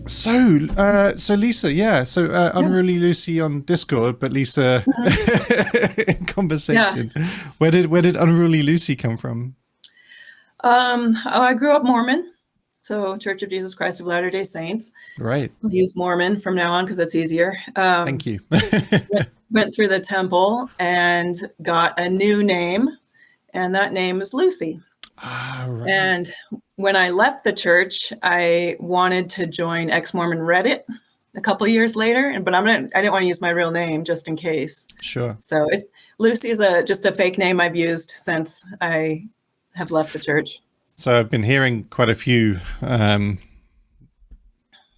So Lisa, yeah. So Yeah. UnrulyLucy on Discord, but Lisa Mhm. in Yeah. conversation. Where did UnrulyLucy come from? I grew up Mormon, so Church of Jesus Christ of Latter-day Saints. Right. I'll use Mormon from now on because it's easier. Thank you. Went through the temple and got a new name, and that name is Lucy. Right. And when I left the church, I wanted to join ex-Mormon Reddit a couple of years later, but I didn't want to use my real name just in case. Sure. So it's Lucy is just a fake name I've used since I have left the church. So I've been hearing quite a few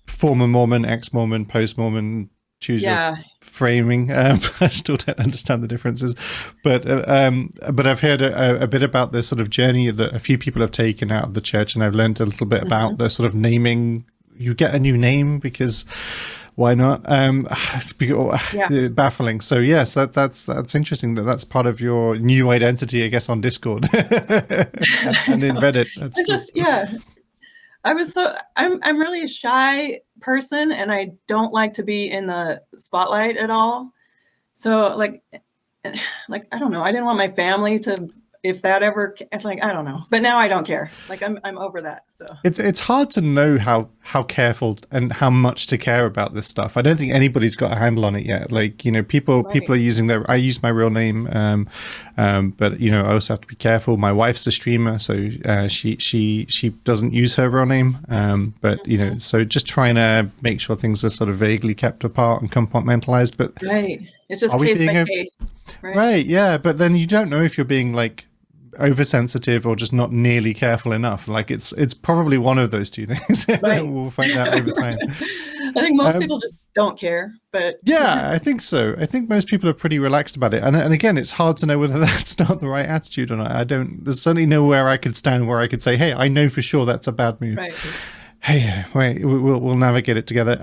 former Mormon, ex-Mormon, post-Mormon, choose your framing. I still don't understand the differences, but I've heard a bit about the sort of journey that a few people have taken out of the church, and I've learned a little bit about the sort of naming. You get a new name because why not? Baffling. So yes, that's interesting. That's part of your new identity, I guess, on Discord and in Reddit. That's cool. I'm really a shy person, and I don't like to be in the spotlight at all. So like I don't know. I didn't want my family to, if that ever, it's like, I don't know, but now I don't care. Like I'm over that. So it's hard to know how careful and how much to care about this stuff. I don't think anybody's got a handle on it yet. Like, people are using I use my real name, but I also have to be careful. My wife's a streamer, so she doesn't use her real name. But so just trying to make sure things are sort of vaguely kept apart and compartmentalized. But it's just case by case. Right. Yeah. But then you don't know if you're being like oversensitive or just not nearly careful enough. Like it's probably one of those two things. We'll find out over time. I think most people just don't care, but I think so. I think most people are pretty relaxed about it, and again, it's hard to know whether that's not the right attitude or not. There's certainly nowhere I could stand where I could say, hey, I know for sure that's a bad move. Hey, wait, we'll navigate it together.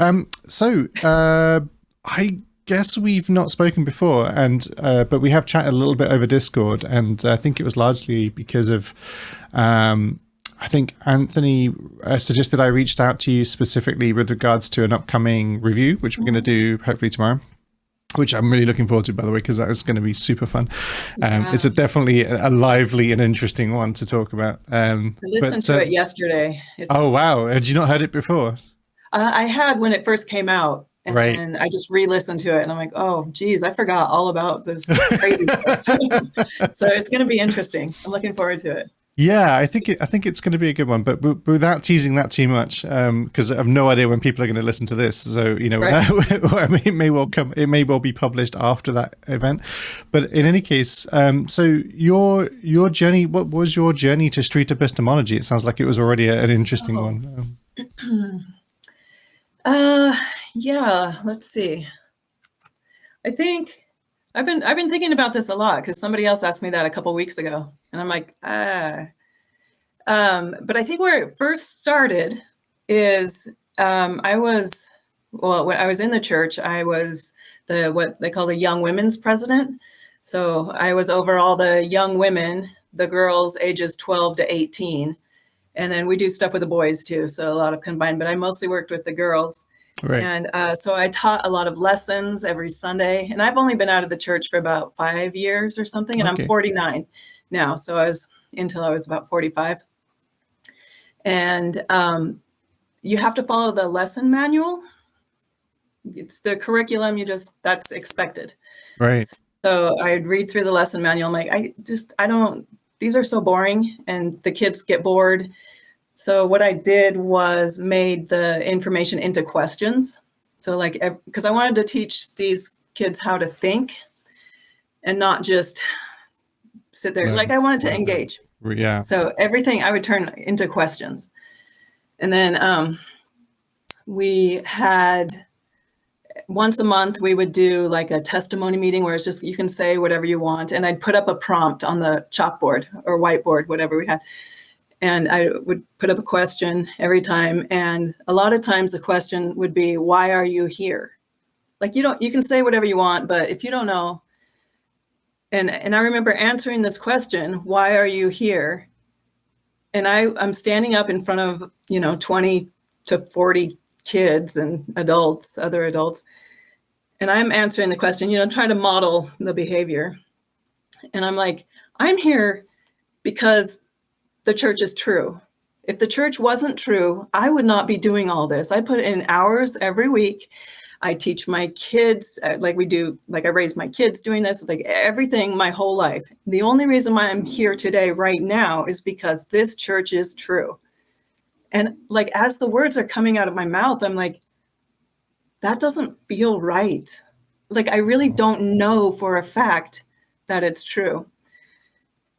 I guess we've not spoken before, and but we have chatted a little bit over Discord, and I think it was largely because of I think Anthony suggested I reached out to you specifically with regards to an upcoming review, which we're going to do hopefully tomorrow, which I'm really looking forward to, by the way, because that is going to be super fun. It's definitely a lively and interesting one to talk about. I listened to it yesterday. Oh, wow. Had you not heard it before? I had when it first came out. And I just re-listened to it, and I'm like, oh, geez, I forgot all about this crazy stuff. So it's going to be interesting. I'm looking forward to it. Yeah, I think it's going to be a good one, but without teasing that too much, because I have no idea when people are going to listen to this. So it may well be published after that event. But in any case, so your journey, what was your journey to street epistemology? It sounds like it was already an interesting one. Yeah, let's see. I think I've been thinking about this a lot because somebody else asked me that a couple of weeks ago, and I'm like, but I think where it first started is when I was in the church, I was what they call the young women's president. So I was over all the young women, the girls ages 12 to 18. And then we do stuff with the boys too. So a lot of combined, but I mostly worked with the girls. Right. And so I taught a lot of lessons every Sunday, and I've only been out of the church for about 5 years or something. And I'm 49 now. So I was until I was about 45. And you have to follow the lesson manual. It's the curriculum. That's expected. Right. So I'd read through the lesson manual. I'm like, these are so boring, and the kids get bored. So what I did was made the information into questions. So because I wanted to teach these kids how to think and not just sit there. I wanted to engage. Yeah. So everything I would turn into questions. And then we had once a month, we would do like a testimony meeting where it's just, you can say whatever you want. And I'd put up a prompt on the chalkboard or whiteboard, whatever we had. And I would put up a question every time. And a lot of times the question would be, why are you here? Like you can say whatever you want, but if you don't know. And I remember answering this question, why are you here? And I'm standing up in front of, 20 to 40 kids and adults, other adults. And I'm answering the question, try to model the behavior. And I'm like, I'm here because the church is true. If the church wasn't true, I would not be doing all this. I put in hours every week. I teach my kids, I raise my kids doing this, like everything my whole life. The only reason why I'm here today right now is because this church is true. And like, as the words are coming out of my mouth, I'm like, that doesn't feel right. Like, I really don't know for a fact that it's true.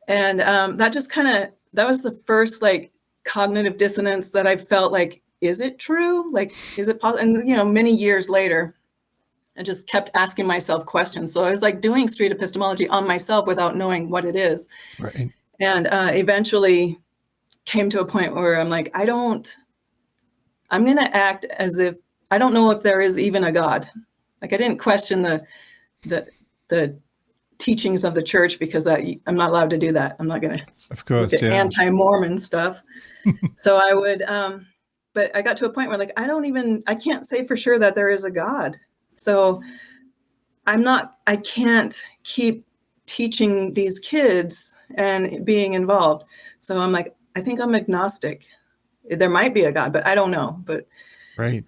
And that was the first like cognitive dissonance that I felt like, is it true? Like, is it possible? And, many years later, I just kept asking myself questions. So I was like doing street epistemology on myself without knowing what it is. Right. And eventually came to a point where I'm like, I'm going to act as if I don't know if there is even a God. Like, I didn't question the teachings of the church because I'm not allowed to do that. I'm not going to, of course, look at anti-Mormon stuff. So I would, but I got to a point where like, I can't say for sure that there is a God. So I can't keep teaching these kids and being involved. So I'm like, I think I'm agnostic. There might be a God, but I don't know. But right.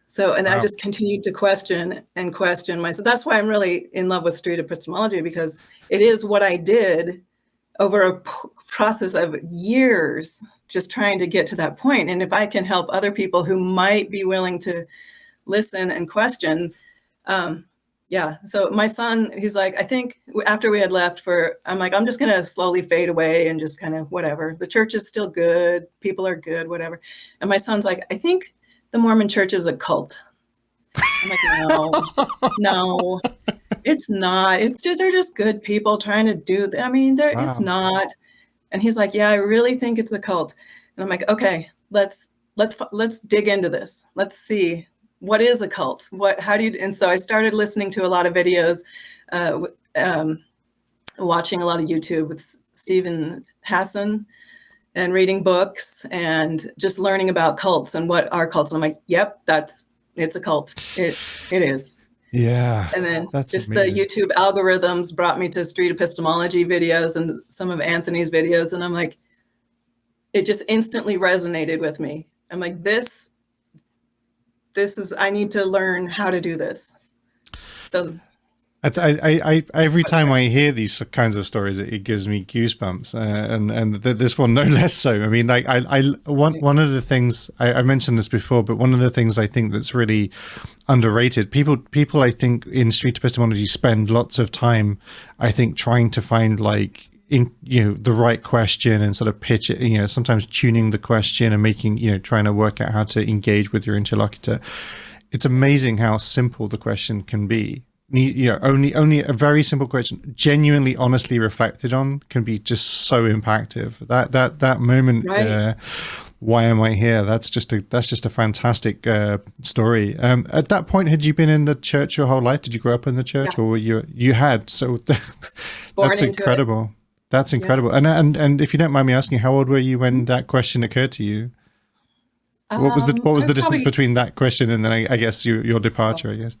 So, and wow. I just continued to question myself. That's why I'm really in love with street epistemology, because it is what I did over a process of years, just trying to get to that point. And if I can help other people who might be willing to listen and question, yeah. So my son, he's like, I think after we had left I'm like, I'm just going to slowly fade away and just kind of whatever. The church is still good. People are good, whatever. And my son's like, I think the Mormon church is a cult. I'm like, no, it's not. They're just good people trying to do. Wow. It's not. And he's like, yeah, I really think it's a cult. And I'm like, okay, let's dig into this. Let's see, what is a cult? And so I started listening to a lot of videos, watching a lot of YouTube with Stephen Hassan, and reading books and just learning about cults and what are cults. And I'm like, yep, it's a cult. It is. Yeah. And then that's just amazing. The YouTube algorithms brought me to street epistemology videos and some of Anthony's videos. And I'm like, it just instantly resonated with me. I'm like, this is, I need to learn how to do this. So I every time I hear these kinds of stories, it gives me goosebumps, and this one no less so. I mean, like one of the things I mentioned this before, but one of the things I think that's really underrated. People I think in street epistemology spend lots of time, I think, trying to find like the right question and sort of pitch it. Sometimes tuning the question and making trying to work out how to engage with your interlocutor. It's amazing how simple the question can be. Only a very simple question, genuinely, honestly reflected on, can be just so impactful. That moment, right. Why am I here? That's just a fantastic story. At that point, had you been in the church your whole life? Did you grow up in the church, or were you had? So that's incredible. That's incredible. Yeah. And if you don't mind me asking, how old were you when that question occurred to you? What was the distance between that question and then I guess your departure? I guess.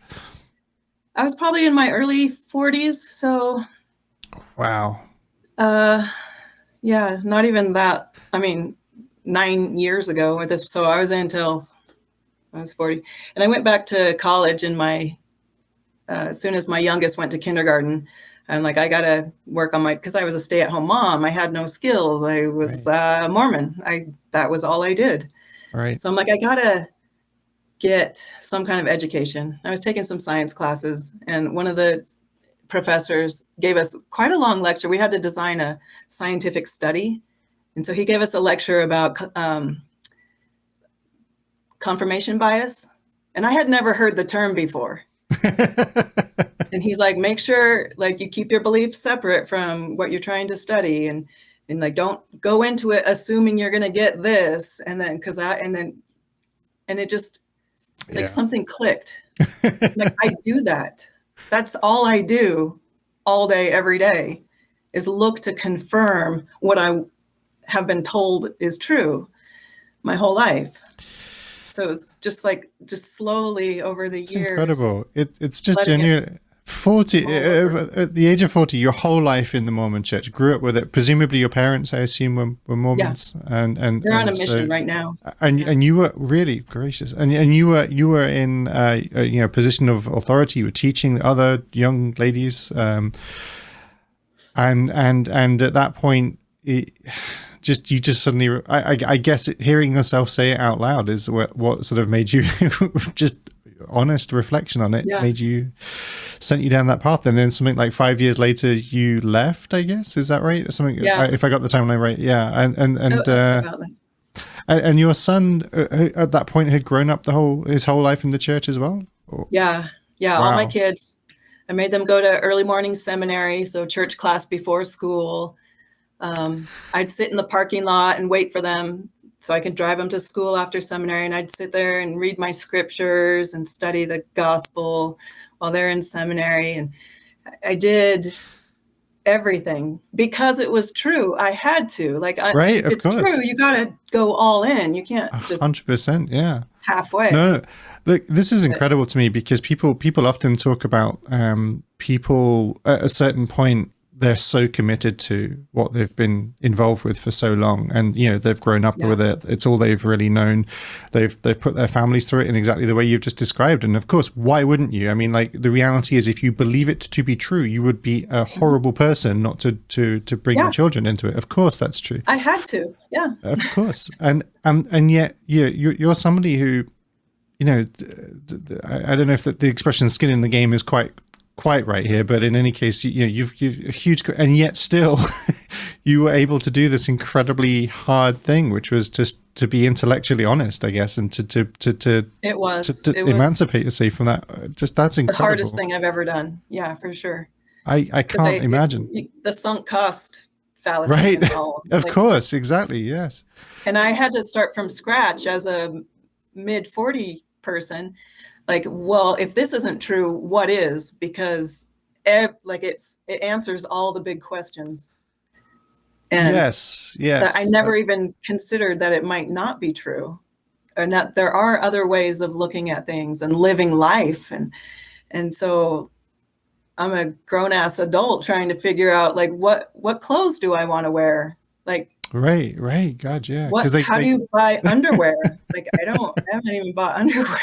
I was probably in my early 40s, so. Wow. Yeah, not even that. 9 years ago with this. So I was in until I was 40, and I went back to college as soon as my youngest went to kindergarten. I'm like, I gotta work on because I was a stay-at-home mom. I had no skills. I was Mormon. That was all I did. Right. So I'm like, I gotta get some kind of education. I was taking some science classes, and one of the professors gave us quite a long lecture. We had to design a scientific study. And so he gave us a lecture about confirmation bias. And I had never heard the term before. And he's like, make sure like you keep your beliefs separate from what you're trying to study. And like, don't go into it assuming you're going to get this. And then, and it just like something clicked. Like, I do that. That's all I do all day, every day, is look to confirm what I have been told is true my whole life. So it was just slowly over the It's years. incredible. It's just letting it genuine. 40 all over. at the age of 40, your whole life in the Mormon church, grew up with it. Presumably your parents, I assume, were Yeah, Mormons, and they're on a so mission right now. and Yeah. and you were really gracious, and you were in a position of authority. You were teaching other young ladies, and at that point, you just suddenly, I guess hearing yourself say it out loud is what sort of made you just honest reflection on it, Yeah. made you, sent you down that path. And then something like 5 years later you left, I guess, is that right? Something, Yeah. if I got the timeline right. Yeah. About that. And your son at that point had grown up his whole life in the church as well? Yeah. Wow. All my kids, I made them go to early morning seminary, so church class before school. I'd sit in the parking lot and wait for them so I could drive them to school after seminary, and I'd sit there and read my scriptures and study the gospel while they're in seminary. And I did everything because it was true. I had to. Right, if of it's course. true, you got to go all in. You can't just 100%, yeah. halfway. No, look, this is incredible to me, because people often talk about people at a certain point, they're so committed to what they've been involved with for so long, and they've grown up with it. It's all they've really known. They've put their families through it in exactly the way you've just described. And of course, why wouldn't you? I mean, like, the reality is, if you believe it to be true, you would be a horrible person not to bring your children into it. Of course, that's true. I had to. Yeah. Of course. And yet, you're somebody who, I don't know if the expression "skin in the game" is quite right here, but in any case, you've a huge, and yet still you were able to do this incredibly hard thing, which was just to be intellectually honest, I guess, and to emancipate yourself from that. That's incredible. The hardest thing I've ever done. Yeah, for sure. I can't imagine the sunk cost fallacy. Right. Of course. Exactly. Yes. And I had to start from scratch as a mid-40 person. Like, well, if this isn't true, what is? Because it answers all the big questions. And yes. I never even considered that it might not be true, and that there are other ways of looking at things and living life. And so I'm a grown-ass adult trying to figure out, like, what clothes do I want to wear? Like, right. God, yeah. How do you buy underwear? Like, I haven't even bought underwear.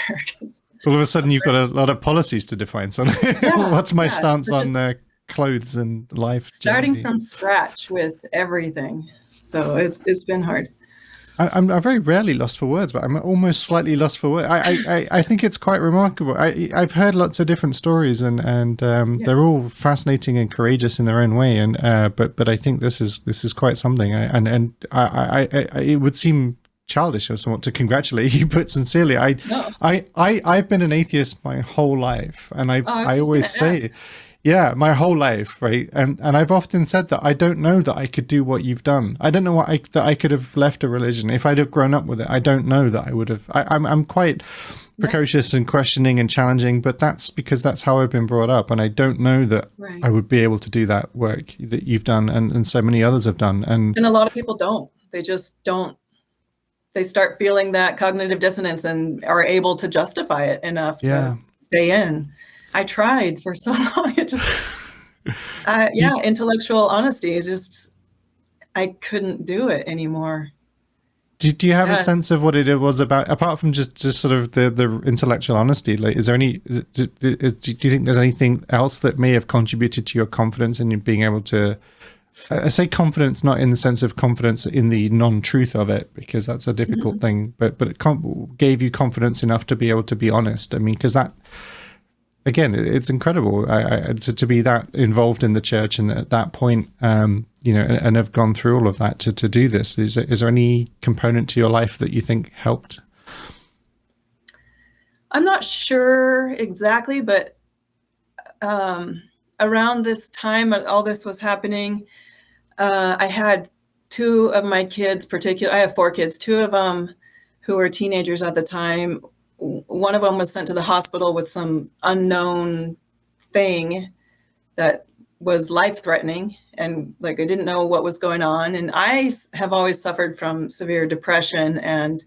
All of a sudden, you've got a lot of policies to define. So, what's my stance on clothes and life? Starting generally? from scratch with everything. So it's been hard. I'm very rarely lost for words, but I'm almost slightly lost for words. I think it's quite remarkable. I've heard lots of different stories, and they're all fascinating and courageous in their own way. And but I think this is quite something. It would seem childish or somewhat to congratulate you, but sincerely, I've been an atheist my whole life, and I always say, my whole life, right? And I've often said that I don't know that I could do what you've done. I don't know that I could have left a religion if I'd have grown up with it. I don't know that I would have. I'm quite precocious and questioning and challenging, but that's because that's how I've been brought up, and I don't know that I would be able to do that work that you've done, and so many others have done. And a lot of people don't. They just don't. They start feeling that cognitive dissonance and are able to justify it enough to stay in. I tried for so long. It just, intellectual honesty is just, I couldn't do it anymore. Do you have a sense of what it was about, apart from just sort of the intellectual honesty? Like, is there any? Do you think there's anything else that may have contributed to your confidence in being able to? I say confidence not in the sense of confidence in the non-truth of it, because that's a difficult thing, but it gave you confidence enough to be able to be honest. I mean, because that, again, it's incredible to be that involved in the church, and at that point, and have gone through all of that to do this. Is there any component to your life that you think helped? I'm not sure exactly, but around this time, all this was happening. I had two of my kids, I have 4 kids, 2 of them who were teenagers at the time. One of them was sent to the hospital with some unknown thing that was life-threatening, and I didn't know what was going on. And I have always suffered from severe depression, and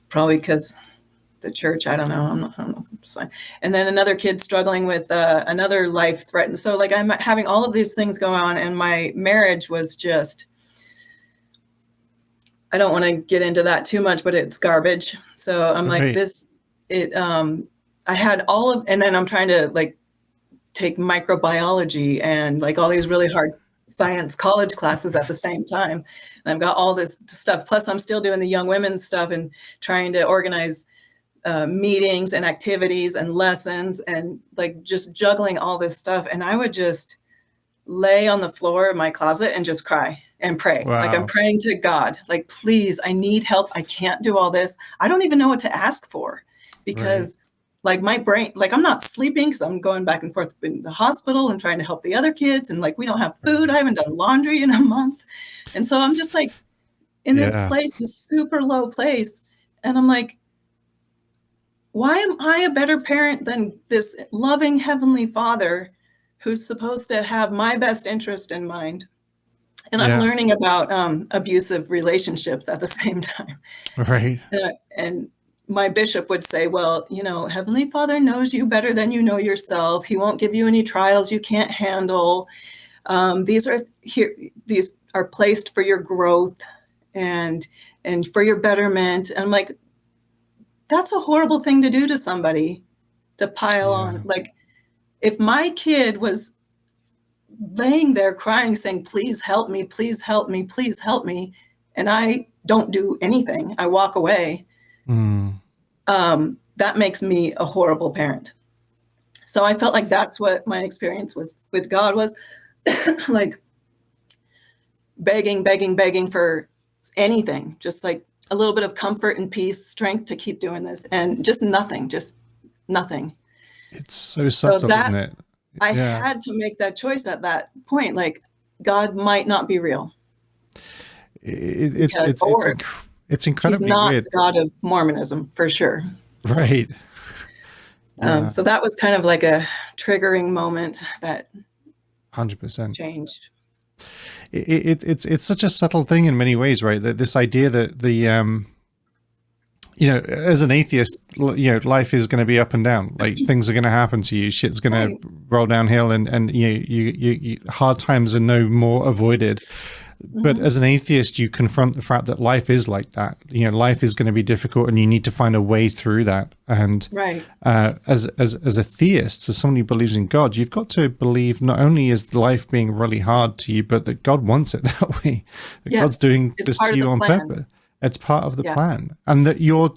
probably because the church. I don't know. I'm not and then another kid struggling with another life threatened. So like I'm having all of these things going on, and my marriage was just, I don't want to get into that too much, but it's garbage. So I'm like I had all of, and then I'm trying to like take microbiology and like all these really hard science college classes at the same time. And I've got all this stuff. Plus I'm still doing the young women's stuff and trying to organize meetings and activities and lessons and like just juggling all this stuff. And I would just lay on the floor of my closet and just cry and pray. Wow. Like I'm praying to God, like, please, I need help. I can't do all this. I don't even know what to ask for because like my brain, like I'm not sleeping because I'm going back and forth in the hospital and trying to help the other kids. And like, we don't have food. I haven't done laundry in a month. And so I'm just like in this place, this super low place. And I'm like, why am I a better parent than this loving Heavenly Father who's supposed to have my best interest in mind? And I'm learning about abusive relationships at the same time. Right. And my bishop would say, well, you know, Heavenly Father knows you better than you know yourself. He won't give you any trials you can't handle. These are placed for your growth and for your betterment. And I'm like, that's a horrible thing to do to somebody, to pile on. Like, if my kid was laying there crying, saying, please help me, please help me, please help me, and I don't do anything, I walk away, that makes me a horrible parent. So I felt like that's what my experience was with God was, like begging for anything, just like a little bit of comfort and peace, strength to keep doing this, and just nothing. It's so subtle, isn't it? I had to make that choice at that point. Like, God might not be real. It's incredibly he's not weird. The God of Mormonism, for sure. Right. So that was kind of like a triggering moment that 100% changed. It's such a subtle thing in many ways, right? That this idea that the you know, as an atheist, you know, life is going to be up and down. Like things are going to happen to you, shit's going to roll downhill, and you hard times are no more avoided. But as an atheist, you confront the fact that life is like that. You know, life is going to be difficult, and you need to find a way through that. And as a theist, as someone who believes in God, you've got to believe not only is life being really hard to you, but that God wants it that way. That God's doing this to you on purpose. It's part of the plan, and that you're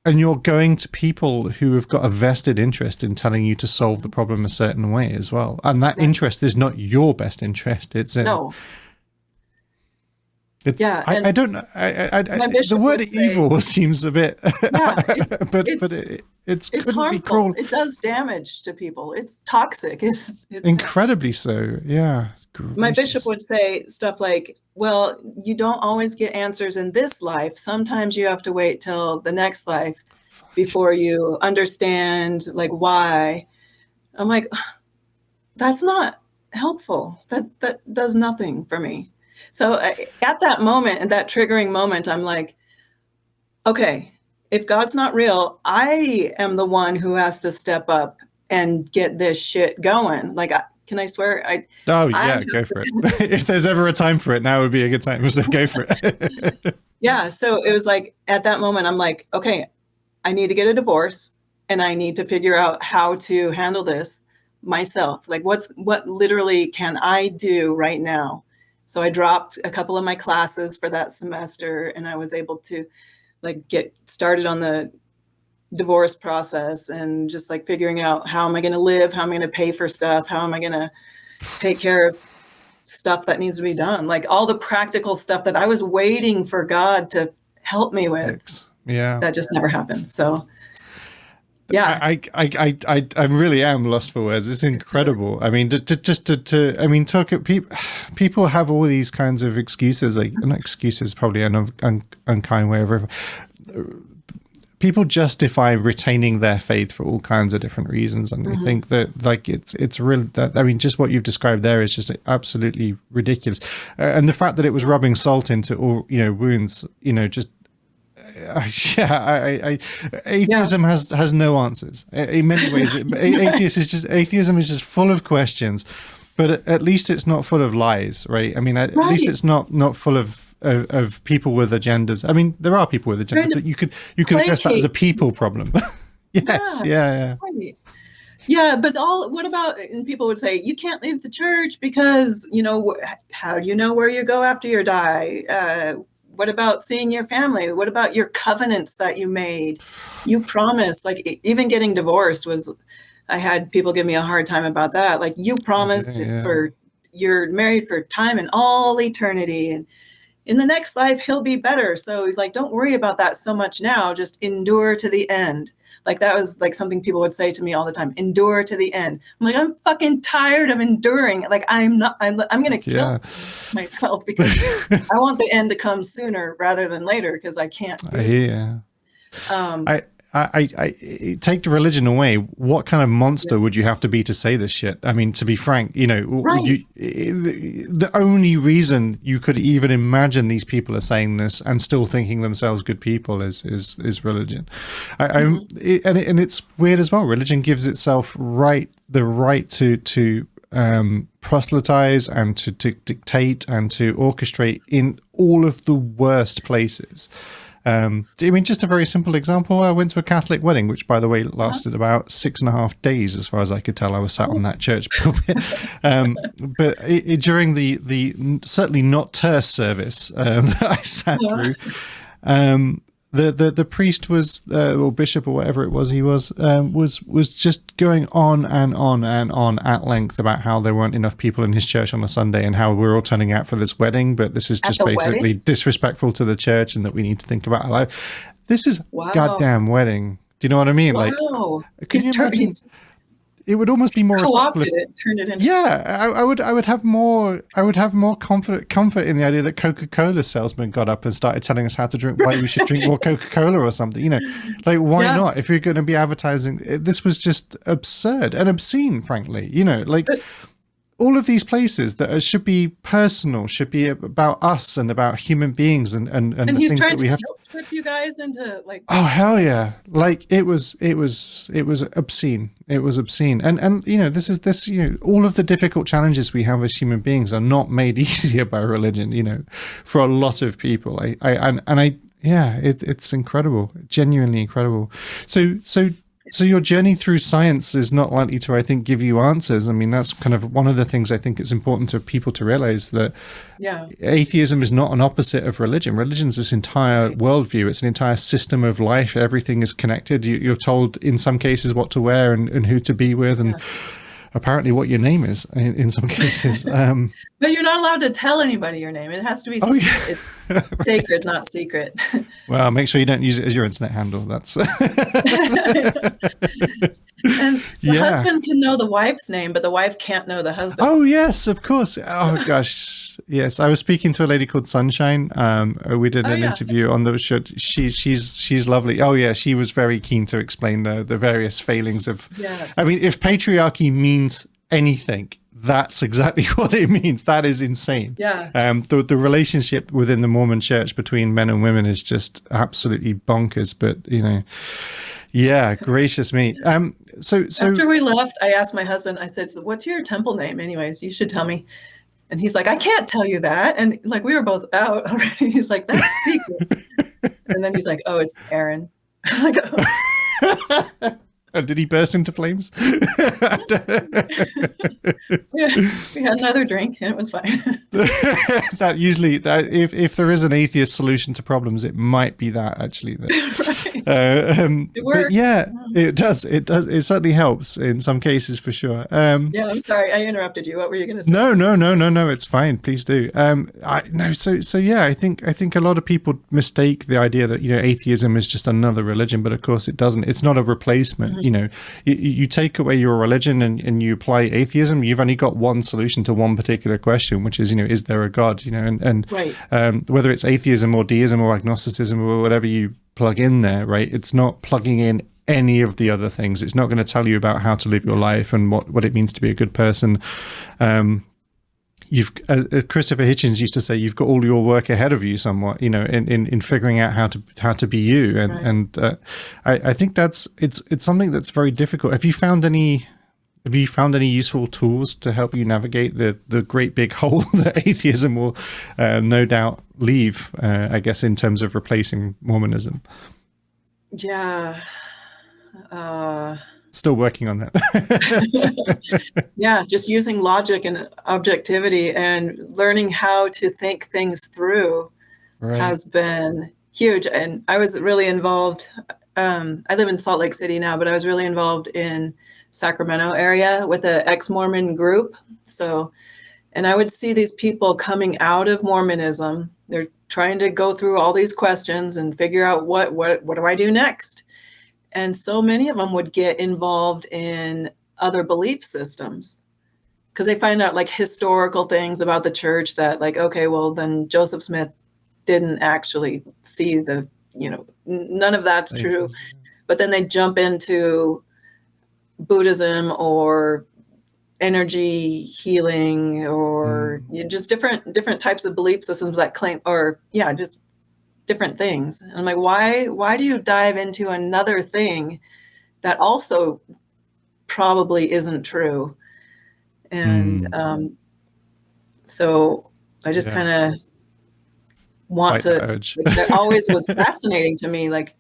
going to people who have got a vested interest in telling you to solve the problem a certain way as well. And that interest is not your best interest. It's I don't know. The word evil seems a bit, but it's harmful. It does damage to people. It's toxic. It's incredibly so. Yeah. My bishop would say stuff like, well, you don't always get answers in this life. Sometimes you have to wait till the next life before you understand like why. I'm like, that's not helpful. That does nothing for me. So at that moment, and that triggering moment, I'm like, okay, if God's not real, I am the one who has to step up and get this shit going. Like, can I swear? Go for it. If there's ever a time for it, now would be a good time. So go for it. Yeah. So it was like, at that moment, I'm like, okay, I need to get a divorce, and I need to figure out how to handle this myself. Like, what literally can I do right now? So I dropped a couple of my classes for that semester, and I was able to like get started on the divorce process and just like figuring out how am I going to live, how am I going to pay for stuff, how am I going to take care of stuff that needs to be done, like all the practical stuff that I was waiting for God to help me with. That just never happened. So I really am lost for words. It's incredible. I mean, talk at people have all these kinds of excuses, like not excuses, probably an unkind way of people justify retaining their faith for all kinds of different reasons, and I think that like it's real. That I mean, just what you've described there is just absolutely ridiculous, and the fact that it was rubbing salt into all wounds, just Atheism has no answers. In many ways, atheism is just full of questions, but at least it's not full of lies, right? I mean, at least it's not full of people with agendas. I mean, there are people with agendas, but you could address that as a people problem. Yes, yeah. Right. Yeah, but what about, and people would say, you can't leave the church because, how do you know where you go after you die? What about seeing your family? What about your covenants that you made? You promised, like even getting divorced I had people give me a hard time about that. Like you promised you're married for time and all eternity. And in the next life, he'll be better. So like, don't worry about that so much now, just endure to the end. Like that was like something people would say to me all the time, endure to the end. I'm like, I'm fucking tired of enduring. Like I'm going to kill myself because I want the end to come sooner rather than later because I can't. I take the religion away. What kind of monster would you have to be to say this shit? I mean, to be frank, the only reason you could even imagine these people are saying this and still thinking themselves good people is religion. And it's weird as well. Religion gives itself the right to proselytize and to dictate and to orchestrate in all of the worst places. I mean, just a very simple example. I went to a Catholic wedding, which, by the way, lasted about 6.5 days, as far as I could tell. I was sat on that church pulpit. But during the certainly not terse service that I sat through, the priest was, or bishop or whatever it was, he was just going on and on and on at length about how there weren't enough people in his church on a Sunday and how we're all turning out for this wedding, but this is just basically disrespectful to the church and that we need to think about our life. This is goddamn wedding. Do you know what I mean? Like, can you imagine? It would almost be more co-opted it, turned it into. Yeah, I would have more comfort in the idea that Coca-Cola salesman got up and started telling us how to drink, why we should drink more Coca-Cola or something. Like why not? If you're going to be advertising, this was just absurd and obscene, frankly. All of these places that should be personal, should be about us and about human beings and the things that we have. Trip you guys into like. Oh hell yeah! Like it was obscene. It was obscene, and all of the difficult challenges we have as human beings are not made easier by religion. For a lot of people, it's incredible, genuinely incredible. So your journey through science is not likely to, I think, give you answers. I mean, that's kind of one of the things I think it's important for people to realize, that atheism is not an opposite of religion. Religion is this entire worldview. It's an entire system of life. Everything is connected. You're told in some cases what to wear and who to be with and apparently what your name is in some cases. But you're not allowed to tell anybody your name. It has to be it's sacred, not secret. Well, make sure you don't use it as your internet handle. That's and the husband can know the wife's name, but the wife can't know the husband. Oh yes, of course. Oh gosh, yes. I was speaking to a lady called Sunshine. We did an interview on the show. She's lovely. Oh yeah, she was very keen to explain the various failings of. Yes. I mean, if patriarchy means anything, that's exactly what it means. That is insane. Yeah. The relationship within the Mormon church between men and women is just absolutely bonkers. But gracious me. So after we left, I asked my husband. I said, "So what's your temple name, anyways? You should tell me." And he's like, "I can't tell you that." And like we were both out already. He's like, "That's secret." And then he's like, "Oh, it's Aaron." I'm like, oh. Did he burst into flames? We had another drink and it was fine. That usually, if there is an atheist solution to problems, it might be that actually. Right. It works. It does. It certainly helps in some cases for sure. I'm sorry, I interrupted you. What were you going to say? No. It's fine. Please do. I think a lot of people mistake the idea that atheism is just another religion, but of course it doesn't. It's not a replacement. Mm-hmm. You take away your religion and you apply atheism, you've only got one solution to one particular question, which is there a God? Right. Whether it's atheism or deism or agnosticism or whatever you plug in there, right? It's not plugging in any of the other things. It's not going to tell you about how to live your life and what it means to be a good person. you've Christopher Hitchens used to say you've got all your work ahead of you somewhat, in figuring out how to be you, and I think it's something that's very difficult. Have you found any useful tools to help you navigate the great big hole that atheism will no doubt leave, I guess, in terms of replacing Mormonism? Yeah. Still working on that. Yeah, just using logic and objectivity and learning how to think things through has been huge. And I was really involved. I live in Salt Lake City now, but I was really involved in Sacramento area with an ex-Mormon group. And I would see these people coming out of Mormonism. They're trying to go through all these questions and figure out what do I do next? And so many of them would get involved in other belief systems because they find out like historical things about the church that like, okay, well then Joseph Smith didn't actually see none of that's true. But then they jump into Buddhism or energy healing or just different types of belief systems that claim, or just different things. And I'm like, why do you dive into another thing that also probably isn't true? And so I just kind of want to, that always was fascinating to me. Like,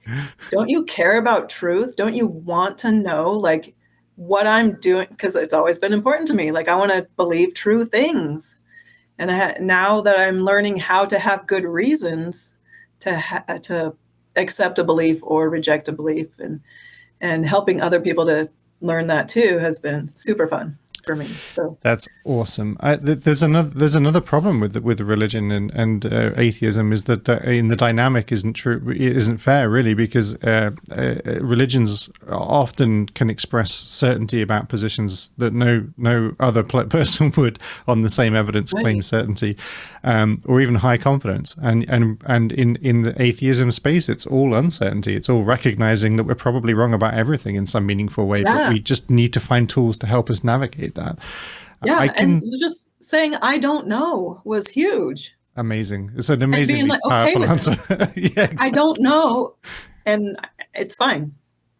don't you care about truth? Don't you want to know like what I'm doing? Because it's always been important to me. Like, I want to believe true things. And now that I'm learning how to have good reasons to accept a belief or reject a belief, and helping other people to learn that too has been super fun for me. So that's awesome. There's another problem with religion and atheism is that in the dynamic isn't fair really, because religions often can express certainty about positions that no other person would on the same evidence claim certainty, or even high confidence. And in the atheism space, it's all uncertainty. It's all recognizing that we're probably wrong about everything in some meaningful way, but we just need to find tools to help us navigate that. And just saying I don't know was huge. Amazing. It's an amazingly powerful answer. Exactly. I don't know, and it's fine.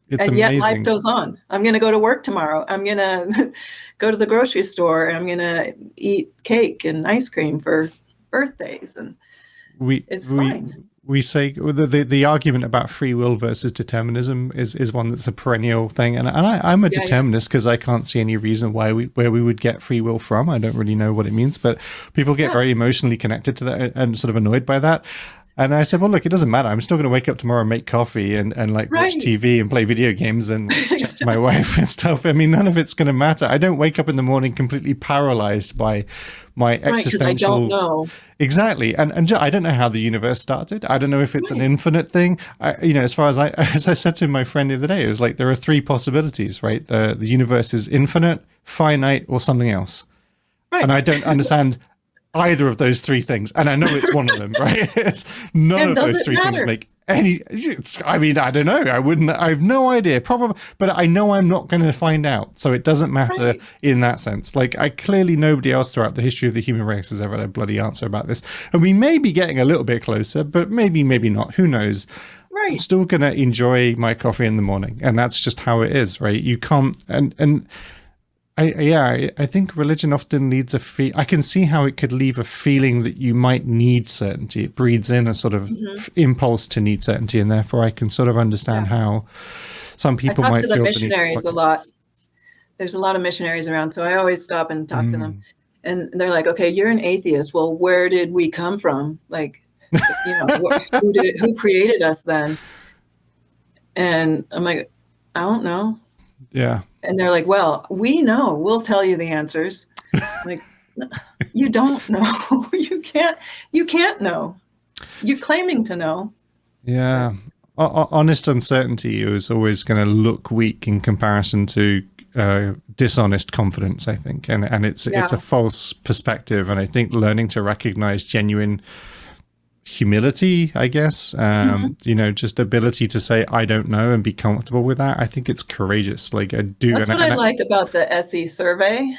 It's and amazing. Yet life goes on. I'm going to go to work tomorrow. I'm going to go to the grocery store, and I'm going to eat cake and ice cream for birthdays, and it's fine. We say the argument about free will versus determinism is one that's a perennial thing, and I'm a determinist because I can't see any reason where we would get free will from. I don't really know what it means, but people get very emotionally connected to that and sort of annoyed by that. And I said, well, look, it doesn't matter. I'm still going to wake up tomorrow and make coffee and watch TV and play video games and chat to my wife and stuff. I mean, none of it's going to matter. I don't wake up in the morning completely paralyzed by my existential... Right, because I don't know. Exactly. And I don't know how the universe started. I don't know if it's an infinite thing. As I said to my friend the other day, it was like there are three possibilities, right? The universe is infinite, finite, or something else. Right. And I don't understand either of those three things, and I know it's one of them, right? None of those three things make any. I mean, I don't know. I have no idea. Probably, but I know I'm not going to find out, so it doesn't matter in that sense. Like, clearly nobody else throughout the history of the human race has ever had a bloody answer about this, and we may be getting a little bit closer, but maybe not. Who knows? Right. I'm still going to enjoy my coffee in the morning, and that's just how it is, right? You can't and. I think religion often leads I can see how it could leave a feeling that you might need certainty. It breeds in a sort of impulse to need certainty, and therefore I can sort of understand how some people might feel. I talk to the missionaries a lot. There's a lot of missionaries around, so I always stop and talk to them. And they're like, okay, you're an atheist. Well, where did we come from? Like, who created us then? And I'm like, I don't know. Yeah. And they're like, well, we know. We'll tell you the answers. Like, you don't know. You can't know. You're claiming to know. Yeah. Honest uncertainty is always going to look weak in comparison to dishonest confidence, I think. And it's a false perspective. And I think learning to recognize genuine humility, I guess, just ability to say I don't know and be comfortable with that. I think it's courageous. Like, I do. That's what I like about the SE survey.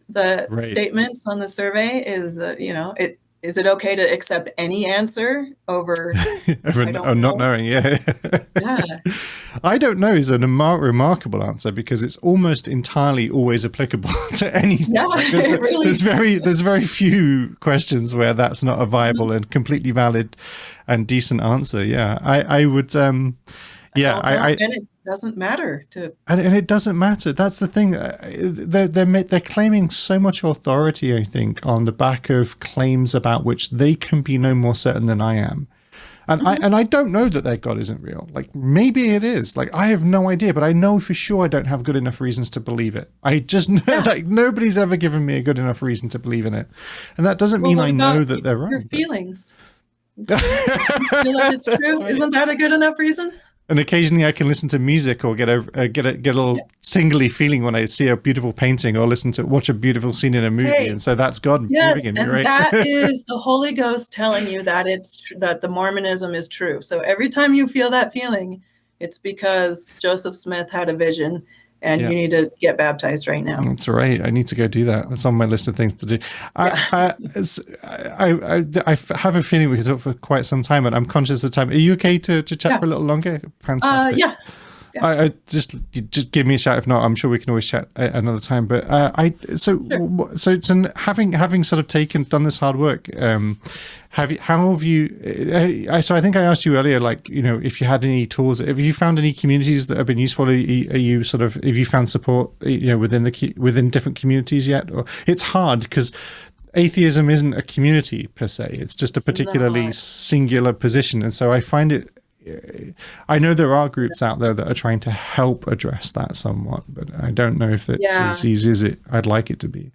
the Right. statements on the survey is, is it okay to accept any answer over, I don't Not know? knowing, yeah. Yeah. I don't know is a remarkable answer because it's almost entirely always applicable to anything. Yeah, Like, it really there's very few questions where that's not a viable and completely valid and decent answer. Yeah, I would. And it doesn't matter and it doesn't matter. That's the thing. They're claiming so much authority, I think, on the back of claims about which they can be no more certain than I am. And I don't know that their God isn't real. Like, maybe it is. Like, I have no idea, but I know for sure I don't have good enough reasons to believe it. I just know, like, nobody's ever given me a good enough reason to believe in it. And that doesn't mean I know that they're right. Your feelings. You feel like it's true? Isn't that a good enough reason? And occasionally I can listen to music or get a little tingly feeling when I see a beautiful painting or watch a beautiful scene in a movie, and so that's God moving in me, right? That is the Holy Ghost telling you that that the Mormonism is true. So every time you feel that feeling, it's because Joseph Smith had a vision, and you need to get baptized right now. That's right. I need to go do that. That's on my list of things to do. I have a feeling we could talk for quite some time, and I'm conscious of time. Are you okay to chat for a little longer? Fantastic. Yeah. I just give me a shout. If not, I'm sure we can always chat another time. But having sort of done this hard work, how have you? So I think I asked you earlier, like, if you had any tools, have you found any communities that have been useful? Have you found support, within different communities yet? Or it's hard because atheism isn't a community per se; it's just a particularly singular position, and so I find it. I know there are groups out there that are trying to help address that somewhat, but I don't know if it's as easy as I'd like it to be.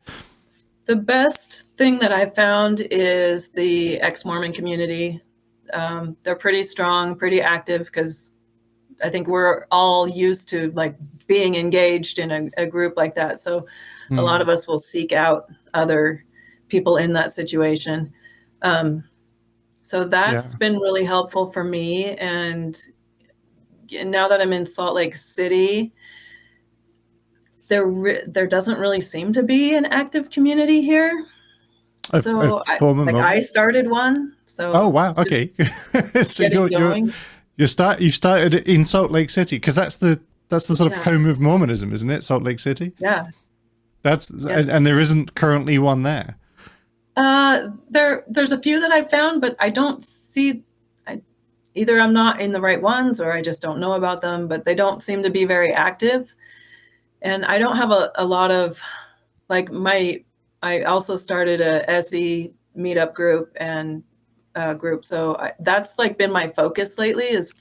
The best thing that I found is the ex-Mormon community. They're pretty strong, pretty active, because I think we're all used to like being engaged in a group like that. So a lot of us will seek out other people in that situation. So that's been really helpful for me. And now that I'm in Salt Lake City, there doesn't really seem to be an active community here. So I started one. So oh wow, okay. So you started in Salt Lake City, because that's the sort of home of Mormonism, isn't it? Salt Lake City. Yeah. And there isn't currently one there. There's a few that I found, but I don't see. Either I'm not in the right ones, or I just don't know about them. But they don't seem to be very active, and I don't have a lot of I also started a SE meetup group and group, so that's like been my focus lately is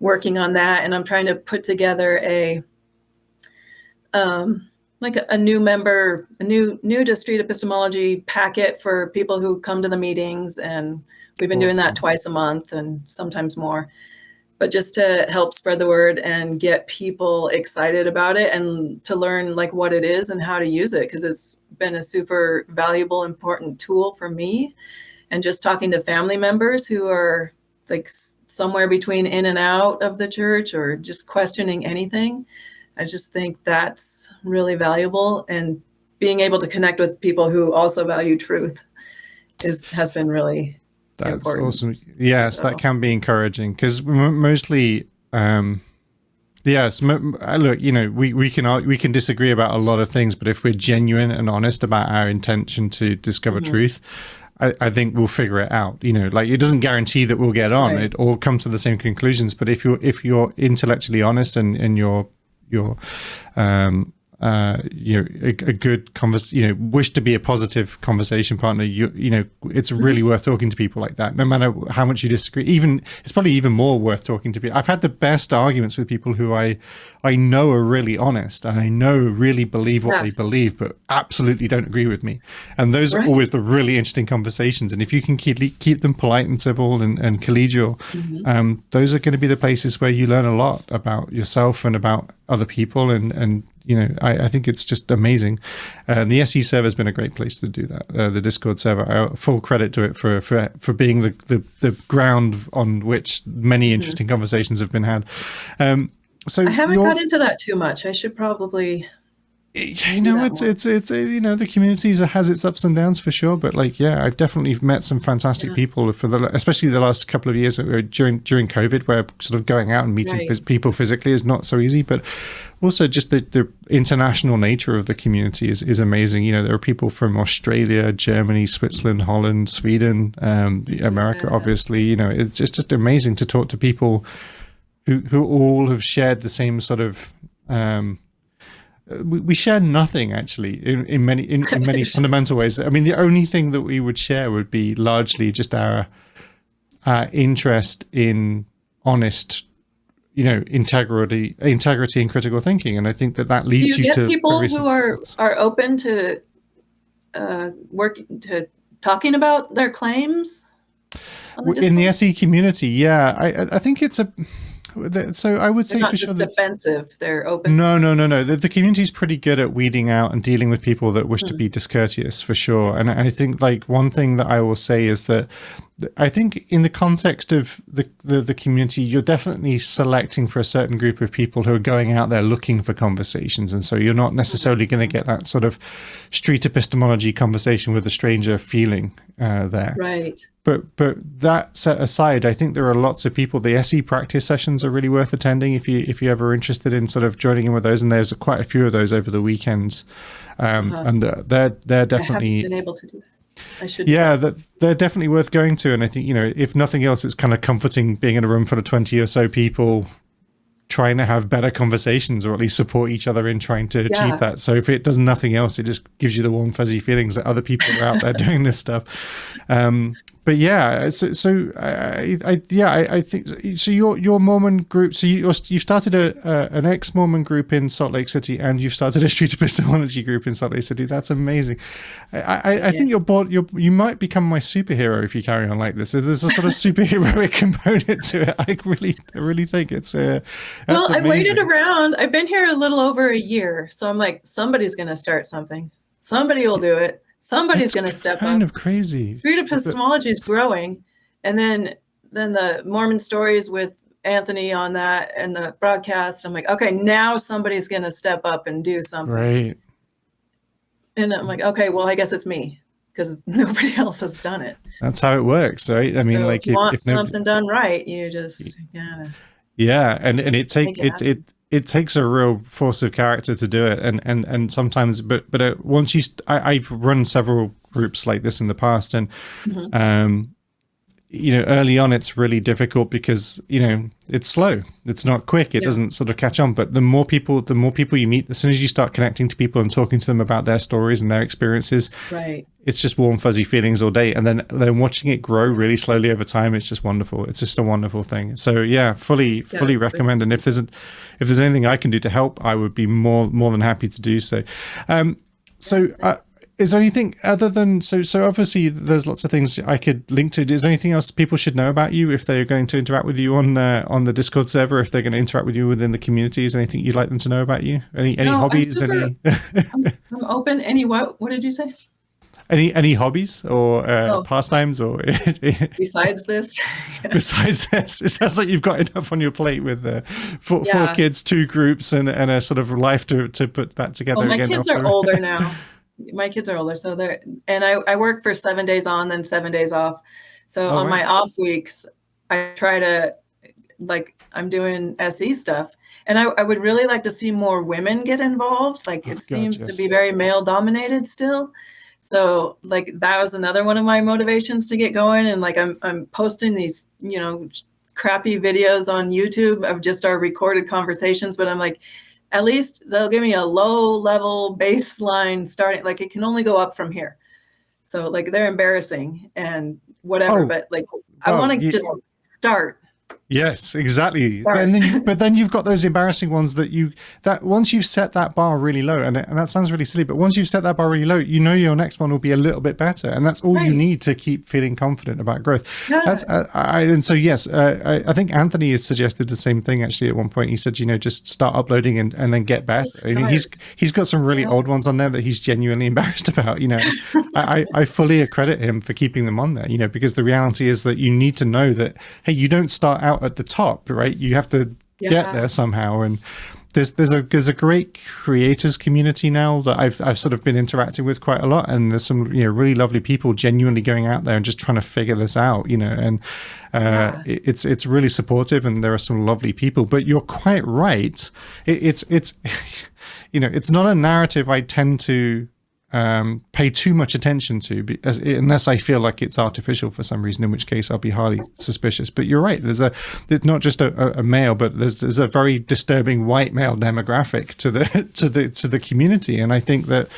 working on that, and I'm trying to put together a new to street epistemology packet for people who come to the meetings, and we've been doing that twice a month and sometimes more, but just to help spread the word and get people excited about it and to learn like what it is and how to use it, because it's been a super valuable, important tool for me. And just talking to family members who are like somewhere between in and out of the church or just questioning anything, I just think that's really valuable, and being able to connect with people who also value truth has been really important. That's awesome. Yes, that can be encouraging, because mostly, look, we can disagree about a lot of things, but if we're genuine and honest about our intention to discover truth, I think we'll figure it out. Like, it doesn't guarantee that we'll get on it or come to the same conclusions, but if you're intellectually honest and you're a good wish to be a positive conversation partner, it's really worth talking to people like that, no matter how much you disagree. It's probably even more worth talking to people. I've had the best arguments with people who I know are really honest, and I know really believe what they believe, but absolutely don't agree with me. And those are always the really interesting conversations. And if you can keep them polite and civil and collegial, those are going to be the places where you learn a lot about yourself and about other people. And I think it's just amazing. The SE server has been a great place to do that. The Discord server, full credit to it for being the ground on which many interesting conversations have been had. So I haven't got into that too much. I should probably You know, it's you know, the communities has its ups and downs for sure, but like, yeah, I've definitely met some fantastic people for especially the last couple of years during COVID, where sort of going out and meeting people physically is not so easy, but also just the international nature of the community is amazing. You know, there are people from Australia, Germany, Switzerland, Holland, Sweden, America, obviously. You know, it's just amazing to talk to people who all have shared the same sort of. We share nothing actually in many fundamental ways. I mean, the only thing that we would share would be largely just our interest in honest, you know, integrity and critical thinking. And I think that leads you to people who are open to talking about their claims in the SE community. Yeah, I think it's a. So I would say they're not just defensive, they're open. No. The community is pretty good at weeding out and dealing with people that wish to be discourteous, for sure. And I think like one thing that I will say is that I think in the context of the community, you're definitely selecting for a certain group of people who are going out there looking for conversations. And so you're not necessarily going to get that sort of street epistemology conversation with a stranger feeling there. Right. But that set aside, I think there are lots of people. The SE practice sessions are really worth attending if you're ever interested in sort of joining in with those. And there's quite a few of those over the weekends, and they're definitely. I haven't been able to do that. I should. Yeah, they're definitely worth going to. And I think, you know, if nothing else, it's kind of comforting being in a room full of 20 or so people trying to have better conversations, or at least support each other in trying to achieve that. So if it does nothing else, it just gives you the warm fuzzy feelings that other people are out there doing this stuff. But yeah, I think so. Your Mormon group. So you've started an ex-Mormon group in Salt Lake City, and you've started a street epistemology group in Salt Lake City. That's amazing. I think you might become my superhero if you carry on like this. There's a sort of superheroic component to it. I really think it's. Well, I waited around. I've been here a little over a year, so I'm like, somebody's going to start something. Somebody will do it. Somebody's going to step up. Kind of crazy. Street epistemology is growing, and then the Mormon stories with Anthony on that and the broadcast. I'm like, okay, now somebody's going to step up and do something. Right. And I'm like, okay, well, I guess it's me, because nobody else has done it. That's how it works, right? I mean, so like, if you want something done right, you just gotta. Yeah, and it takes a real force of character to do it, and sometimes, but once I've run several groups like this in the past, and you know, early on it's really difficult because, you know, it's slow, it's not quick, it doesn't sort of catch on. But the more people you meet, as soon as you start connecting to people and talking to them about their stories and their experiences, right, it's just warm fuzzy feelings all day. And then watching it grow really slowly over time, it's just wonderful. It's just a wonderful thing. So yeah, fully recommend. And if there's anything I can do to help, I would be more than happy to do so. Is there anything other than so obviously there's lots of things I could link to. Is there anything else people should know about you if they're going to interact with you on the Discord server, if they're going to interact with you within the community? Is there anything you'd like them to know about you? Any hobbies? I'm open. Any what did you say? Any hobbies or pastimes or besides this? Besides this, it sounds like you've got enough on your plate with four kids, 2 groups, and a sort of life to put that together. Well, my kids are older now. My kids are older, so I work for 7 days on, then 7 days off. So on my off weeks, I try to, like, I'm doing SE stuff, and I would really like to see more women get involved. Like, it seems to be very male dominated still. So like that was another one of my motivations to get going. And like I'm posting these, you know, crappy videos on YouTube of just our recorded conversations, but I'm like, at least they'll give me a low level baseline starting, like it can only go up from here. So like they're embarrassing and whatever, but like I want to just start. Yes, exactly. But then you've got those embarrassing ones that once you've set that bar really low, and that sounds really silly, but once you've set that bar really low, you know your next one will be a little bit better, and that's all you need to keep feeling confident about growth. Yeah. I think Anthony has suggested the same thing actually at one point. He said, you know, just start uploading and then get better. I mean, he's got some really old ones on there that he's genuinely embarrassed about. You know, I fully accredit him for keeping them on there. You know, because the reality is that you need to know that, hey, you don't start out at the top, right? You have to get there somehow. And there's a great creators community now that I've sort of been interacting with quite a lot, and there's some really lovely people genuinely going out there and just trying to figure this out, and it's really supportive, and there are some lovely people. But you're quite right. It's it's not a narrative I tend to pay too much attention to, unless I feel like it's artificial for some reason, in which case I'll be highly suspicious. But you're right. There's not just a male, but there's a very disturbing white male demographic to the community, and I think that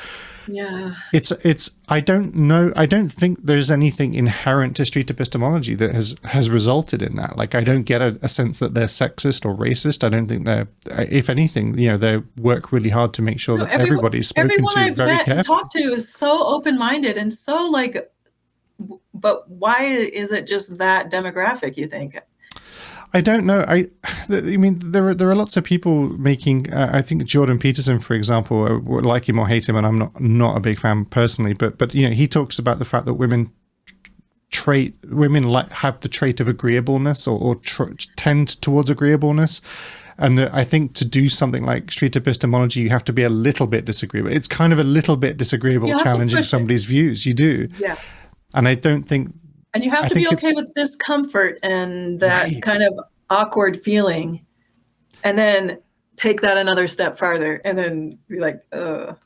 it's I don't think there's anything inherent to street epistemology that has resulted in that. Like, I don't get a sense that they're sexist or racist. I don't think they're, if anything, they work really hard to make sure that everybody's spoken to very carefully. Talked to is so open-minded and so like, but why is it just that demographic, you think? I don't know. I mean, there are lots of people making. I think Jordan Peterson, for example, like him or hate him, and I'm not a big fan personally. But he talks about the fact that women have the trait of agreeableness or tend towards agreeableness, and that I think to do something like street epistemology, you have to be a little bit disagreeable. It's kind of a little bit disagreeable, challenging somebody's views. You do, and I don't think. And you have to be okay with discomfort and that kind of awkward feeling, and then take that another step farther, and then be like, ugh.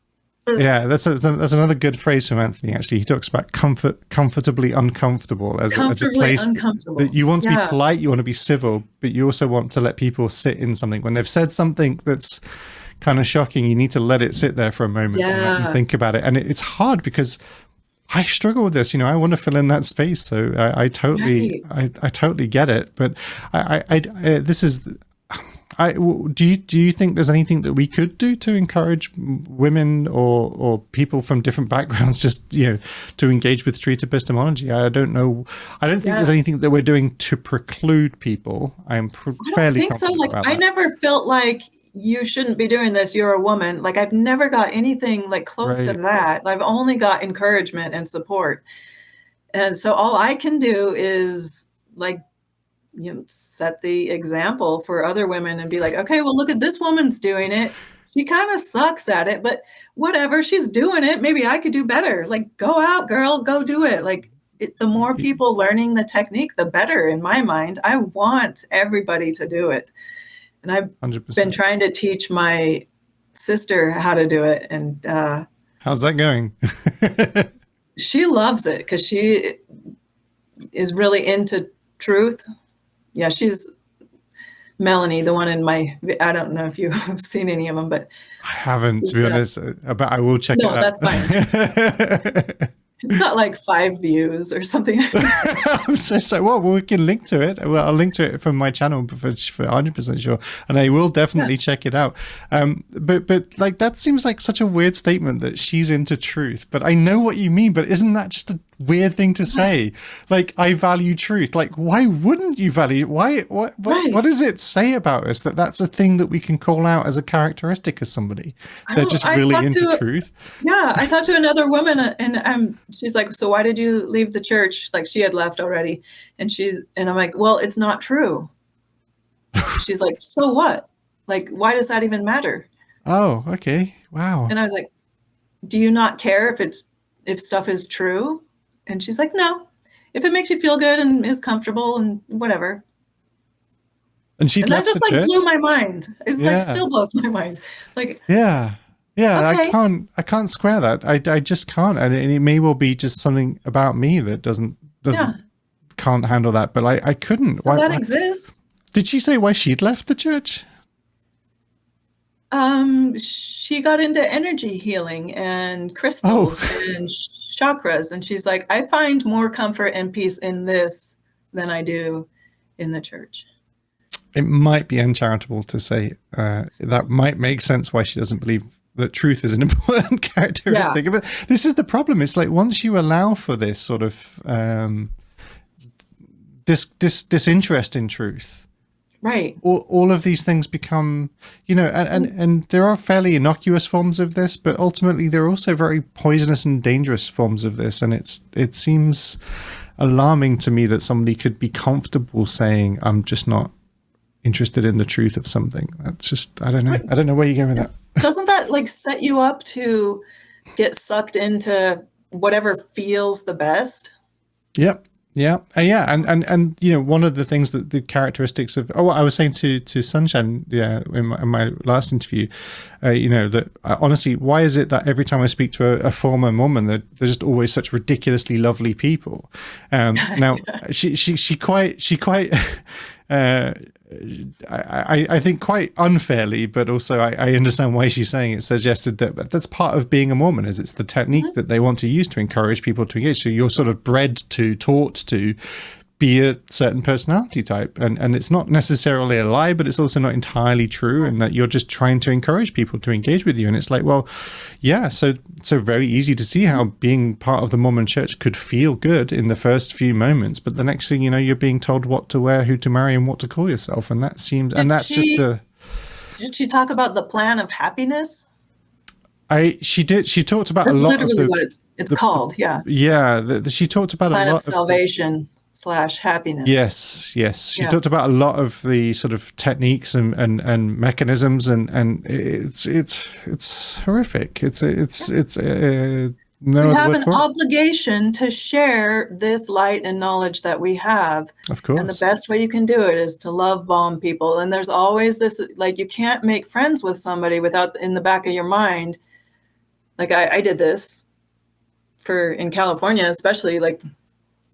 Yeah, that's another good phrase from Anthony. Actually, he talks about comfortably uncomfortable as a place that you want to be polite, you want to be civil, but you also want to let people sit in something. When they've said something that's kind of shocking, you need to let it sit there for a moment and think about it. And it's hard because I struggle with this. I want to fill in that space, so I totally get it. But do you think there's anything that we could do to encourage women or people from different backgrounds just to engage with street epistemology? I don't know. I don't think there's anything that we're doing to preclude people. I'm fairly confident so. Like, I never felt like you shouldn't be doing this, you're a woman. Like, I've never got anything like close to that. I've only got encouragement and support. And so all I can do is like, set the example for other women and be like, okay, well, look at this woman's doing it. She kind of sucks at it, but whatever, she's doing it. Maybe I could do better. Like, go out, girl, go do it. Like, the more people learning the technique, the better in my mind. I want everybody to do it. And I've 100%. Been trying to teach my sister how to do it. And how's that going? She loves it because she is really into truth. Yeah, she's Melanie, the one in my, I don't know if you've seen any of them, but I haven't, to be honest, but I will check it out. No, that's fine. It's got like 5 views or something. I'm so sorry. Well, we can link to it. Well, I'll link to it from my channel for 100% sure, and I will definitely check it out. But like, that seems like such a weird statement that she's into truth. But I know what you mean. But isn't that just a weird thing to say? Like, I value truth. Like, why wouldn't you value? What does it say about us that that's a thing that we can call out as a characteristic of somebody? They're just really into truth. Yeah, I talked to another woman, and she's like, so why did you leave the church? Like, she had left already. And I'm like, well, it's not true. She's like, so what? Like, why does that even matter? Oh, okay. Wow. And I was like, do you not care if stuff is true? And she's like, no, if it makes you feel good and is comfortable and whatever. And she left that just the church? blew my mind. It's like, still blows my mind. Like, yeah. Okay. I can't square that. I just can't. And it may well be just something about me that can't handle that. But I couldn't. So why exists. Did she say why she'd left the church? She got into energy healing and crystals and chakras. And she's like, I find more comfort and peace in this than I do in the church. It might be uncharitable to say that might make sense why she doesn't believe that truth is an important characteristic. Yeah. But this is the problem. It's like, once you allow for this sort of disinterest in truth, right, all of these things become, and there are fairly innocuous forms of this, but ultimately there are also very poisonous and dangerous forms of this. And it seems alarming to me that somebody could be comfortable saying, I'm just not interested in the truth of something. That's just, I don't know. I don't know where you go with that. Doesn't that like set you up to get sucked into whatever feels the best? Yep. Yeah. Yeah. And, you know, one of the things that the characteristics of, I was saying to Sunshine, in my last interview, you know, that honestly, why is it that every time I speak to a former Mormon, they're just always such ridiculously lovely people? Now she quite, I think quite unfairly, but also I understand why she's saying it, suggested that that's part of being a Mormon, is it's the technique that they want to use to encourage people to engage. So you're sort of taught to be a certain personality type, and it's not necessarily a lie, but it's also not entirely true, and that you're just trying to encourage people to engage with you. And it's like, well, yeah, so very easy to see how being part of the Mormon church could feel good in the first few moments, but the next thing you know, you're being told what to wear, who to marry, and what to call yourself. And that seems, did she talk about the plan of happiness? She talked about That's a lot literally of what it's called. Yeah. Yeah. She talked about plan a lot of salvation / happiness. Yes. She talked about a lot of the sort of techniques and mechanisms, and it's horrific. We have an obligation to share this light and knowledge that we have. Of course. And the best way you can do it is to love bomb people. And there's always this, like, you can't make friends with somebody without in the back of your mind. Like I did this in California, especially, like,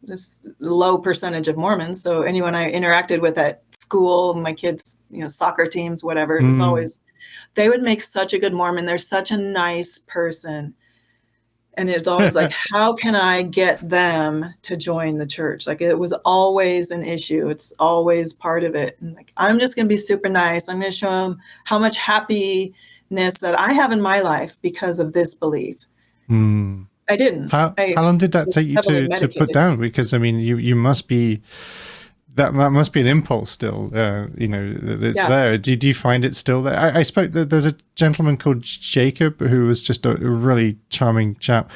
this low percentage of Mormons. So anyone I interacted with at school, my kids, you know, soccer teams, whatever, it was always, they would make such a good Mormon. They're such a nice person. And it's always like, how can I get them to join the church? Like, it was always an issue. It's always part of it. And like, I'm just going to be super nice. I'm going to show them how much happiness that I have in my life because of this belief. I didn't. How long did that take you to put down? Because I mean, you must be, that must be an impulse still. You know, that it's there. Do you find it still there? I spoke. There's a gentleman called Jacob who was just a really charming chap,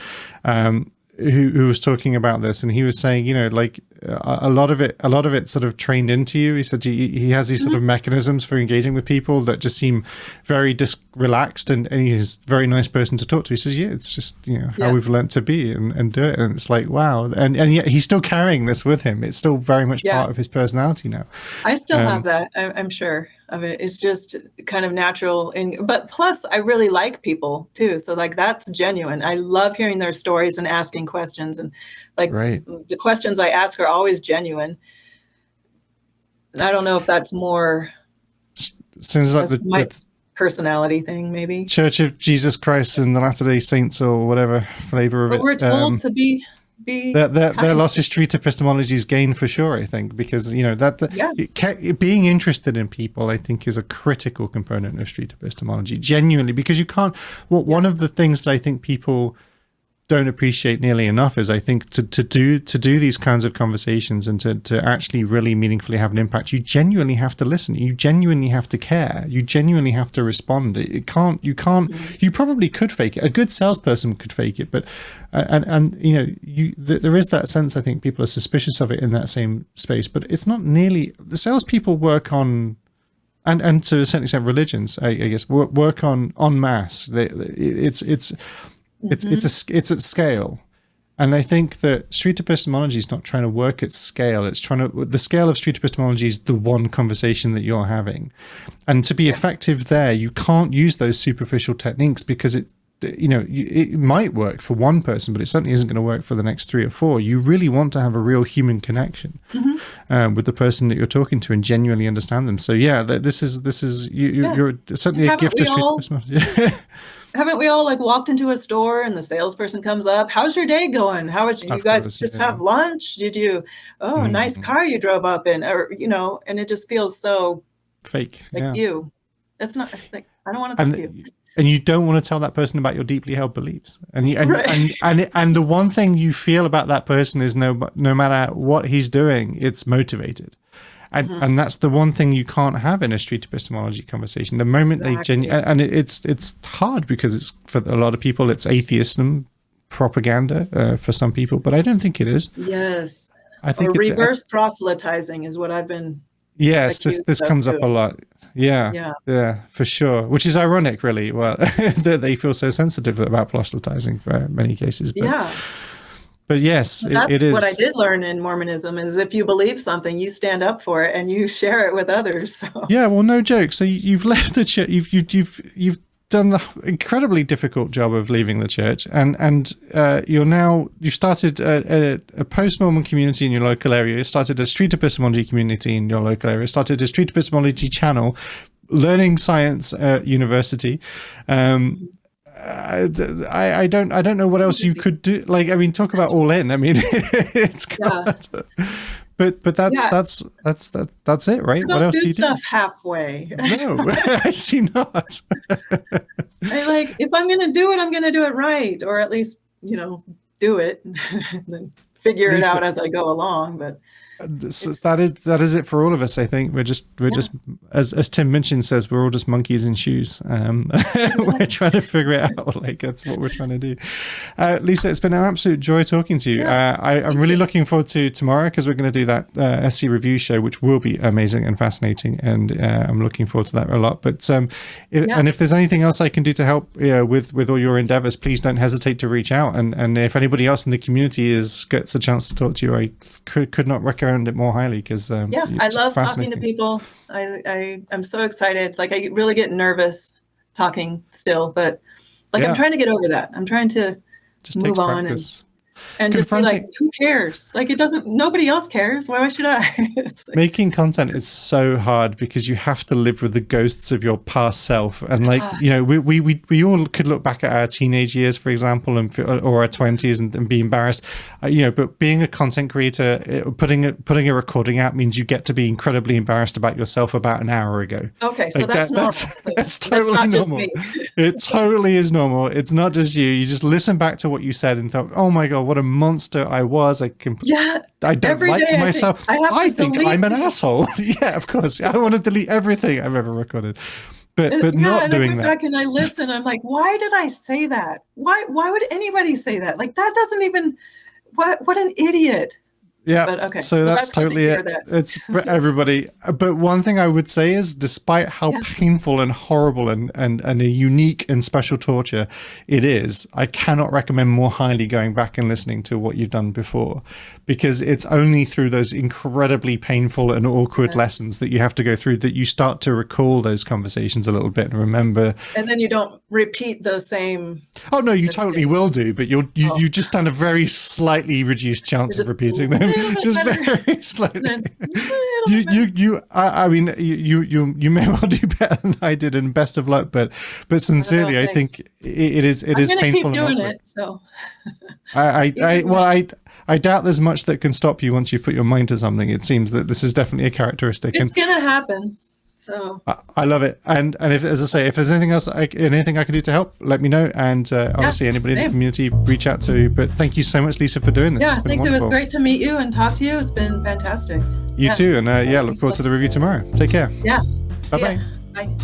who was talking about this, and he was saying, you know, like a lot of it sort of trained into you. He said he has these sort of mechanisms for engaging with people that just seem very relaxed, and he's a very nice person to talk to. He says, yeah, it's just, you know, how we've learned to be and do it. And it's like, wow. And yet he's still carrying this with him. It's still very much part of his personality now. I still have that. I'm sure of it. It's just kind of natural. But plus I really like people too. So like, that's genuine. I love hearing their stories and asking questions, and like the questions I ask are always genuine. I don't know if that's more sounds like my personality thing, maybe. Church of Jesus Christ and the Latter-day Saints, or whatever flavor of it. We're told to be their loss is street epistemology's gain for sure, I think, because, you know, being interested in people, I think, is a critical component of street epistemology, genuinely, because you can't, one of the things that I think people don't appreciate nearly enough is, I think, to do these kinds of conversations and to actually really meaningfully have an impact, you genuinely have to listen, you genuinely have to care, you genuinely have to respond. You probably could fake it. A good salesperson could fake it, but and you know, there is that sense, I think people are suspicious of it in that same space, but it's not nearly. The salespeople work on, and to a certain extent religions, I guess, work on en masse. It's at scale, and I think that street epistemology is not trying to work at scale. It's the scale of street epistemology is the one conversation that you're having, and to be effective there, you can't use those superficial techniques, because it might work for one person, but it certainly isn't going to work for the next 3 or 4. You really want to have a real human connection with the person that you're talking to and genuinely understand them. So yeah, this is you're certainly a gift of street epistemology. Haven't we all like walked into a store and the salesperson comes up? How's your day going? How would you guys just have lunch? Did you? Oh, nice car you drove up in, or you know? And it just feels so fake. Like you. It's not like, I don't want to talk to you. And you don't want to tell that person about your deeply held beliefs. And the one thing you feel about that person is no matter what he's doing, it's motivated. And that's the one thing you can't have in a street epistemology conversation. The moment they and it's hard, because it's, for a lot of people, it's atheism propaganda for some people, but I don't think it is. Yes. I think reverse proselytizing is what I've been Yes, this comes up a lot. Yeah, for sure. Which is ironic, really. Well, that they feel so sensitive about proselytizing for many cases. But, but yes, it is. What I did learn in Mormonism is if you believe something, you stand up for it and you share it with others. So. Yeah, well, no joke. So you've left the church. You've done the incredibly difficult job of leaving the church, and you've started a post-Mormon community in your local area. You started a street epistemology community in your local area. Started a street epistemology channel, learning science at university. I don't know what else you could do. Like, I mean, talk about all in. I mean, it's got. But that's it, right? What else do you do? Stuff halfway. No, I see not. If I'm going to do it, I'm going to do it right, or at least do it, and then figure it out as I go along. But that is it for all of us. I think we're just as Tim Minchin says, we're all just monkeys in shoes. We're trying to figure it out. Like, that's what we're trying to do. Lisa, it's been an absolute joy talking to you. I'm really looking forward to tomorrow, because we're going to do that SC review show, which will be amazing and fascinating, and I'm looking forward to that a lot. But and if there's anything else I can do to help with all your endeavors, please don't hesitate to reach out. And if anybody else in the community gets a chance to talk to you, I could not recommend it more highly, because I love talking to people. I'm so excited. Like, I really get nervous talking still, but I'm trying to get over that. I'm trying to just move on and just be like, who cares? Like, nobody else cares. Why should I? Making content is so hard, because you have to live with the ghosts of your past self. And we all could look back at our teenage years, for example, or our 20s and be embarrassed, but being a content creator, putting a recording out means you get to be incredibly embarrassed about yourself about an hour ago. Okay. So that's normal. That's totally normal. It totally is normal. It's not just you. You just listen back to what you said and thought, oh my God, what a monster I was. I don't like myself. I think I'm an asshole. Yeah, of course. I want to delete everything I've ever recorded. But not doing that. Back and I listen. I'm like, why did I say that? Why would anybody say that? Like, that doesn't even. What an idiot. Yeah. But okay. So that's totally it. It's for everybody. But one thing I would say is, despite how painful and horrible and a unique and special torture it is, I cannot recommend more highly going back and listening to what you've done before, because it's only through those incredibly painful and awkward lessons that you have to go through that you start to recall those conversations a little bit and remember. And then you don't repeat the same. Oh no, you totally will do, but you just stand a very slightly reduced chance of repeating them. Just very slightly. I mean, you may well do better than I did, and best of luck. But sincerely, I think it is painful. Keep doing it. So I doubt there's much that can stop you once you put your mind to something. It seems that this is definitely a characteristic. It's gonna happen. So I love it. And if, as I say, if there's anything else, anything I can do to help, let me know. And obviously, anybody in the community, reach out to. But thank you so much, Lisa, for doing this. Yeah, thanks. It was great to meet you and talk to you. It's been fantastic. You too. And look forward to the review tomorrow. Take care. Yeah. Bye-bye. Bye.